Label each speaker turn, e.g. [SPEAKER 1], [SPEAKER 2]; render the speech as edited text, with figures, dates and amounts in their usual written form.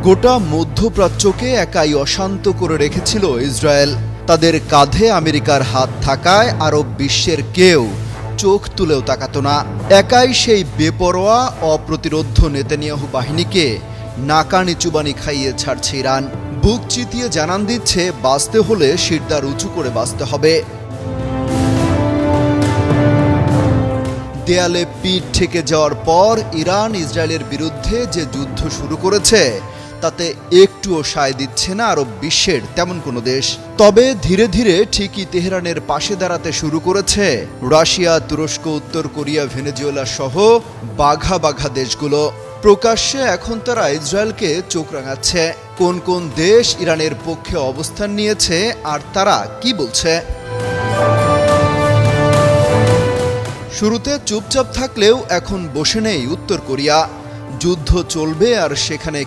[SPEAKER 1] গোটা মধ্যপ্রাচ্যকে একাই অশান্ত করে রেখেছিল ইসরায়েল। তাদের কাঁধে আমেরিকার হাত থাকায় আরব বিশ্বের কেউ চোখ তুলেও তাকাতো না। একাই সেই বেপরোয়া অপ্রতিরোধ্য নেতানিয়াহু বাহিনীকে নাকানি চুবানি খাইয়ে ছাড়ছে ইরান। বুক চিতিয়ে জানান দিচ্ছে, বাঁচতে হলে শিরদার উঁচু করে বাঁচতে হবে। দেয়ালে পিঠ ঠেকে যাওয়ার পর ইরান ইসরায়েলের বিরুদ্ধে যে যুদ্ধ শুরু করেছে তাতে একটুও সায় দিচ্ছে না আরব বিশ্বের তেমন কোনো দেশ। তবে ধীরে ধীরে ঠিকই তেহরানের পাশে দাঁড়াতে শুরু করেছে রাশিয়া, তুরস্ক, উত্তর কোরিয়া, ভেনেজুয়েলা সহ বাঘা বাঘা দেশগুলো। প্রকাশ্যে এখন তারা ইসরায়েলকে চোখ রাঙাচ্ছে। কোন কোন দেশ ইরানের পক্ষে অবস্থান নিয়েছে আর তারা কি বলছে? শুরুতে চুপচাপ থাকলেও এখন বসে নেই উত্তর কোরিয়া। যুদ্ধ চলবে আর সেখানে